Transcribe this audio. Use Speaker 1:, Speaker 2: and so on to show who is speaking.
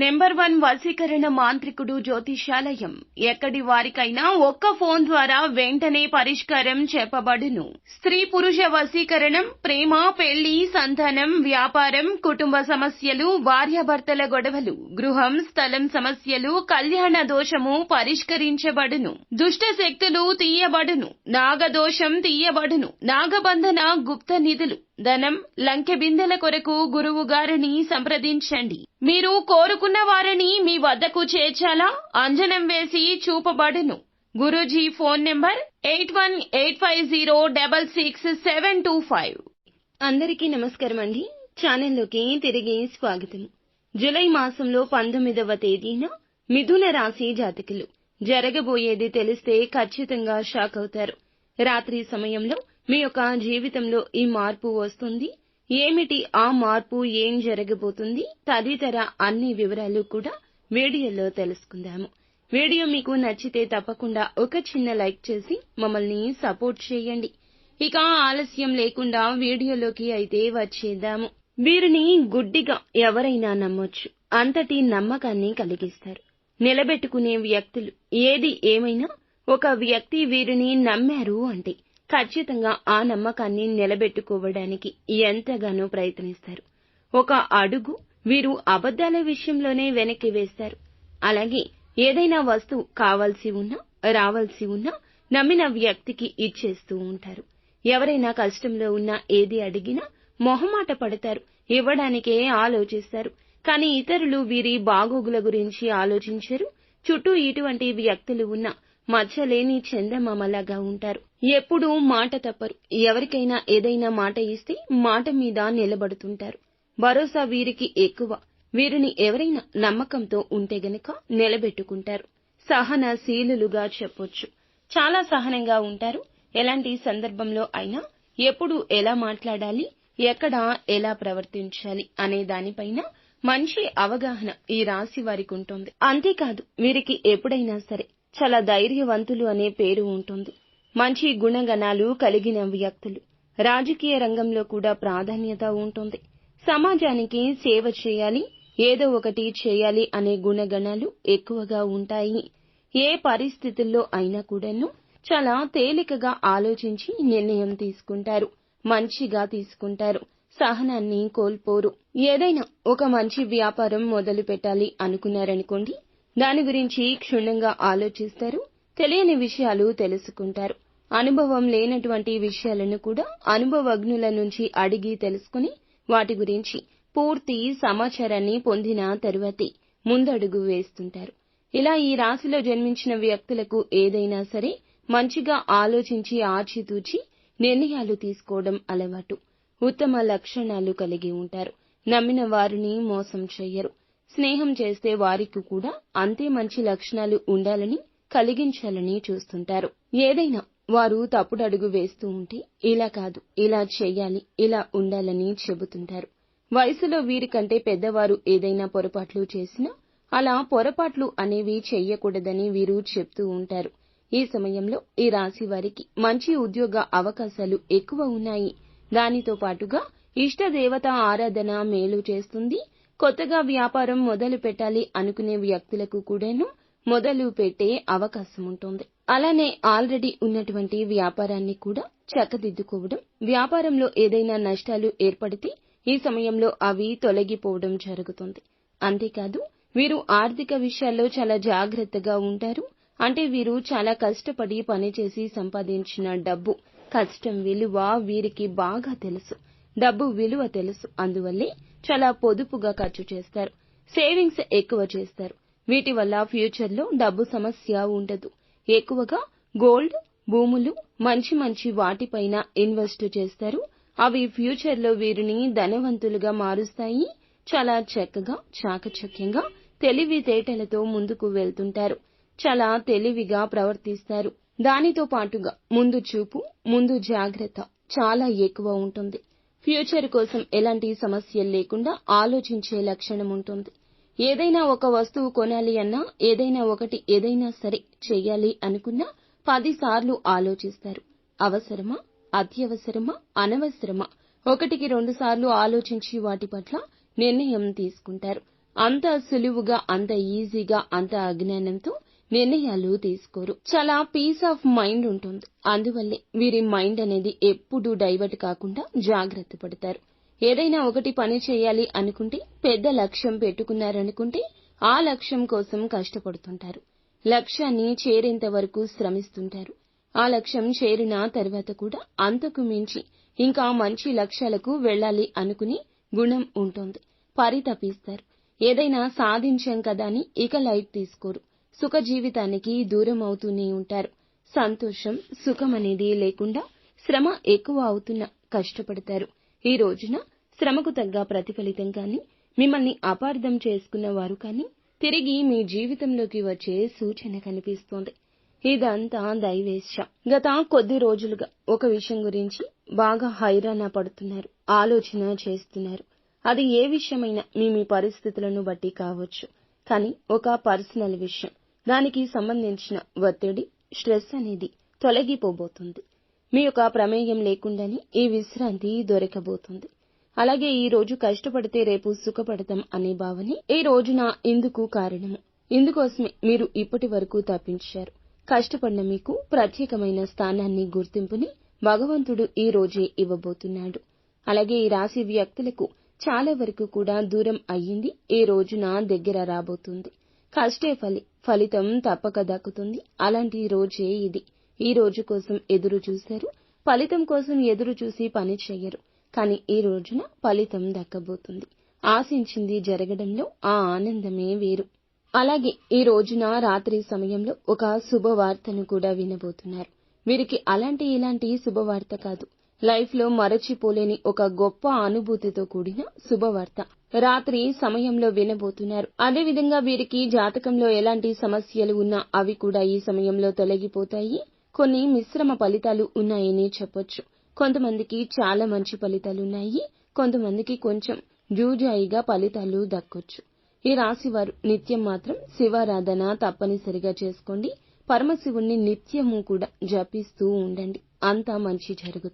Speaker 1: Number 1 వశీకరణ మాంత్రికుడు జ్యోతిషాలయం. ఎక్కడి వారికైనా ఒక్క ఫోన్ ద్వారా వెంటనే పరిష్కారం చెప్పబడును. స్త్రీ పురుష వశీకరణం, ప్రేమ, పెళ్లి, సంతానం, వ్యాపారం, కుటుంబ సమస్యలు, భార్యాభర్తల గొడవలు, గృహం, స్థలం సమస్యలు, కళ్యాణ దోషము పరిష్కరించబడును. దుష్ట శక్తులు తీయబడును. నాగదోషం తీయబడును. నాగబంధన, గుప్త నిధులు, ధనం, లంకె బిందెల కొరకు గురువు గారిని సంప్రదించండి. మీరు కోరుకున్న వారిని మీ వద్దకు చేర్చాలా? అంజనం వేసి చూపబడును. Guruji phone number 8185066725.
Speaker 2: అందరికీ నమస్కారం అండి. ఛానల్లోకి తిరిగి స్వాగతం. జూలై మాసంలో 19వ తేదీన మిథున రాశి జాతకులు జరగబోయేది తెలిస్తే ఖచ్చితంగా షాక్ అవుతారు. రాత్రి సమయంలో మీ యొక్క జీవితంలో ఈ మార్పు వస్తుంది. ఏమిటి ఆ మార్పు, ఏం జరగబోతుంది తదితర అన్ని వివరాలు కూడా వీడియోలో తెలుసుకుందాము. వీడియో మీకు నచ్చితే తప్పకుండా ఒక చిన్న లైక్ చేసి మమ్మల్ని సపోర్ట్ చేయండి. ఇక ఆలస్యం లేకుండా వీడియోలోకి అయితే వచ్చేద్దాము. వీరిని గుడ్డిగా ఎవరైనా నమ్మొచ్చు. అంతటి నమ్మకాన్ని కలిగిస్తారు. నిలబెట్టుకునే వ్యక్తులు. ఏది ఏమైనా ఒక వ్యక్తి వీరిని నమ్మారు అంటే ఖచ్చితంగా ఆ నమ్మకాన్ని నిలబెట్టుకోవడానికి ఎంతగానో ప్రయత్నిస్తారు. ఒక అడుగు వీరు అబద్ధాల విషయంలోనే వెనక్కి వేస్తారు. అలాగే ఏదైనా వస్తువు కావాల్సి ఉన్నా, రావాల్సి ఉన్నా నమ్మిన వ్యక్తికి ఇచ్చేస్తూ ఉంటారు. ఎవరైనా కష్టంలో ఉన్నా ఏది అడిగినా మొహమాట పడతారు. ఇవ్వడానికే ఆలోచిస్తారు. కానీ ఇతరులు వీరి బాగోగుల గురించి ఆలోచించరు. చుట్టూ ఇటువంటి వ్యక్తులు ఉన్నా మచ్చలేని చందమామలాగా ఉంటారు. ఎప్పుడూ మాట తప్పరు. ఎవరికైనా ఏదైనా మాట ఇస్తే మాట మీద నిలబడుతుంటారు. భరోసా వీరికి ఎక్కువ. వీరిని ఎవరైనా నమ్మకంతో ఉంటే గనక నిలబెట్టుకుంటారు. సహనశీలులుగా చెప్పొచ్చు. చాలా సహనంగా ఉంటారు. ఎలాంటి సందర్భంలో అయినా ఎప్పుడు ఎలా మాట్లాడాలి, ఎక్కడ ఎలా ప్రవర్తించాలి అనే దానిపైన మంచి అవగాహన ఈ రాశి వారికి ఉంటుంది. అంతేకాదు వీరికి ఎప్పుడైనా సరే చాలా ధైర్యవంతులు అనే పేరు ఉంటుంది. మంచి గుణగణాలు కలిగిన వ్యక్తులు. రాజకీయ రంగంలో కూడా ప్రాధాన్యత ఉంటుంది. సమాజానికి సేవ చేయాలి, ఏదో ఒకటి చేయాలి అనే గుణగణాలు ఎక్కువగా ఉంటాయి. ఏ పరిస్థితుల్లో అయినా కూడాను చాలా తేలికగా ఆలోచించి నిర్ణయం తీసుకుంటారు. మంచిగా తీసుకుంటారు. సహనాన్ని కోల్పోరు. ఏదైనా ఒక మంచి వ్యాపారం మొదలు పెట్టాలి అనుకున్నారనుకోండి, దాని గురించి క్షుణ్ణంగా ఆలోచిస్తారు. తెలియని విషయాలు తెలుసుకుంటారు. అనుభవం లేనటువంటి విషయాలను కూడా అనుభవజ్ఞుల నుంచి అడిగి తెలుసుకుని వాటి గురించి పూర్తి సమాచారాన్ని పొందిన తరువాతే ముందడుగు వేస్తుంటారు. ఇలా ఈ రాశిలో జన్మించిన వ్యక్తులకు ఏదైనా సరే మంచిగా ఆలోచించి ఆచితూచి నిర్ణయాలు తీసుకోవడం అలవాటు. ఉత్తమ లక్షణాలు కలిగి ఉంటారు. నమ్మిన వారిని మోసం చెయ్యరు. స్నేహం చేస్తే వారికి కూడా అంతే మంచి లక్షణాలు ఉండాలని, కలిగించాలని చూస్తుంటారు. ఏదైనా వారు తప్పుడడుగు వేస్తూ ఉంటే ఇలా కాదు, ఇలా చెయ్యాలి, ఇలా ఉండాలని చెబుతుంటారు. వయసులో వీరికంటే పెద్దవారు ఏదైనా పొరపాట్లు చేసినా అలా పొరపాట్లు అనేవి చెయ్యకూడదని వీరు చెప్తూ ఉంటారు. ఈ సమయంలో ఈ రాశి వారికి మంచి ఉద్యోగ అవకాశాలు ఎక్కువ ఉన్నాయి. దానితో పాటుగా ఇష్టదేవత ఆరాధన మేలు చేస్తుంది. కొత్తగా వ్యాపారం మొదలు పెట్టాలి అనుకునే వ్యక్తులకు కూడాను మొదలు పెట్టే అవకాశం ఉంటుంది. అలానే ఆల్రెడీ ఉన్నటువంటి వ్యాపారాన్ని కూడా చక్కదిద్దుకోవడం, వ్యాపారంలో ఏదైనా నష్టాలు ఏర్పడితే ఈ సమయంలో అవి తొలగిపోవడం జరుగుతుంది. అంతేకాదు వీరు ఆర్థిక విషయాల్లో చాలా జాగ్రత్తగా ఉంటారు. అంటే వీరు చాలా కష్టపడి పనిచేసి సంపాదించిన డబ్బు కష్టం విలువ వీరికి బాగా తెలుసు. డబ్బు విలువ తెలుసు. అందువల్లే చాలా పొదుపుగా ఖర్చు చేస్తారు. సేవింగ్స్ ఎక్కువ చేస్తారు. వీటి వల్ల ఫ్యూచర్ లో డబ్బు సమస్య ఉండదు. ఎక్కువగా గోల్డ్, భూములు, మంచి మంచి వాటిపైన ఇన్వెస్ట్ చేస్తారు. అవి ఫ్యూచర్ లో వీరిని ధనవంతులుగా మారుస్తాయి. చాలా చక్కగా, చాకచక్యంగా, తెలివితేటలతో ముందుకు వెళ్తుంటారు. చాలా తెలివిగా ప్రవర్తిస్తారు. దానితో పాటుగా ముందు చూపు, ముందు జాగ్రత్త చాలా ఎక్కువ ఉంటుంది. ఫ్యూచర్ కోసం ఎలాంటి సమస్యలు లేకుండా ఆలోచించే లక్షణం ఉంటుంది. ఏదైనా ఒక వస్తువు కొనాలి అన్నా, ఏదైనా సరే చెయ్యాలి అనుకున్నా 10 సార్లు ఆలోచిస్తారు. అవసరమా, అత్యవసరమా, అనవసరమా, 1కి 2 సార్లు ఆలోచించి వాటి పట్ల నిర్ణయం తీసుకుంటారు. అంత సులువుగా, అంత ఈజీగా, అంత అజ్ఞానంతో నిర్ణయాలు తీసుకోరు. చాలా పీస్ ఆఫ్ మైండ్ ఉంటుంది. అందువల్లే వీరి మైండ్ అనేది ఎప్పుడూ డైవర్ట్ కాకుండా జాగ్రత్త పడతారు. ఏదైనా ఒకటి పని చేయాలి అనుకుంటే, పెద్ద లక్ష్యం పెట్టుకున్నారనుకుంటే ఆ లక్ష్యం కోసం కష్టపడుతుంటారు. లక్ష్యాన్ని చేరేంత వరకు శ్రమిస్తుంటారు. ఆ లక్ష్యం చేరిన తర్వాత కూడా అంతకు మించి ఇంకా మంచి లక్ష్యాలకు వెళ్ళాలి అనుకునే గుణం ఉంటుంది. పరితపిస్తారు. ఏదైనా సాధించాం కదా అని ఇక లైట్ తీసుకోరు. సుఖ జీవితానికి దూరం అవుతూనే ఉంటారు. సంతోషం, సుఖం అనేది లేకుండా శ్రమ ఎక్కువ అవుతున్నా కష్టపడతారు. ఈ రోజున శ్రమకు తగ్గ ప్రతిఫలితం కానీ, మిమ్మల్ని అపార్థం చేసుకున్న వారు కానీ తిరిగి మీ జీవితంలోకి వచ్చే సూచన కనిపిస్తోంది. ఇదంతా దైవేచ్ఛ. గత కొద్ది రోజులుగా ఒక విషయం గురించి బాగా హైరాణ పడుతున్నారు, ఆలోచన చేస్తున్నారు. అది ఏ విషయమైనా మీ పరిస్థితులను బట్టి కావచ్చు. కానీ ఒక పర్సనల్ విషయం, దానికి సంబంధించిన ఒత్తిడి, స్ట్రెస్ అనేది తొలగిపోబోతుంది. మీ యొక్క ప్రమేయం లేకుండానే ఈ విశ్రాంతి దొరకబోతుంది. అలాగే ఈ రోజు కష్టపడితే రేపు సుఖపడతాం అనే భావనే ఈ రోజున ఇందుకు కారణము. ఇందుకోసమే మీరు ఇప్పటి వరకు తప్పించారు. కష్టపడిన మీకు ప్రత్యేకమైన స్థానాన్ని, గుర్తింపుని భగవంతుడు ఈ రోజే ఇవ్వబోతున్నాడు. అలాగే ఈ రాశి వ్యక్తులకు చాలా వరకు కూడా దూరం అయ్యింది ఈ రోజున దగ్గర రాబోతుంది. కష్టే ఫలితం తప్పక దక్కుతుంది. అలాంటి రోజే ఇది. ఈ రోజు కోసం ఎదురు చూశారు, ఫలితం కోసం ఎదురు చూసి పని చెయ్యరు. కానీ ఈ రోజున ఫలితం దక్కబోతుంది. ఆశించింది జరగడంలో ఆ ఆనందమే వేరు. అలాగే ఈ రోజున రాత్రి సమయంలో ఒక శుభవార్తను కూడా వినబోతున్నారు. వీరికి అలాంటి ఇలాంటి శుభవార్త కాదు, లైఫ్ లో మరచిపోలేని ఒక గొప్ప అనుభూతితో కూడిన శుభవార్త రాత్రి సమయంలో వినబోతున్నారు. అదేవిధంగా వీరికి జాతకంలో ఎలాంటి సమస్యలు ఉన్నా అవి కూడా ఈ సమయంలో తొలగిపోతాయి. కొన్ని మిశ్రమ ఫలితాలు ఉన్నాయని చెప్పొచ్చు. కొంతమందికి చాలా మంచి ఫలితాలున్నాయి, కొంతమందికి కొంచెం జూజాయిగా ఫలితాలు దక్కొచ్చు. ఈ రాశి వారు నిత్యం మాత్రం శివారాధన తప్పనిసరిగా చేసుకోండి. పరమశివుణ్ణి నిత్యము కూడా జపిస్తూ ఉండండి. అంతా మంచి జరుగుతుంది.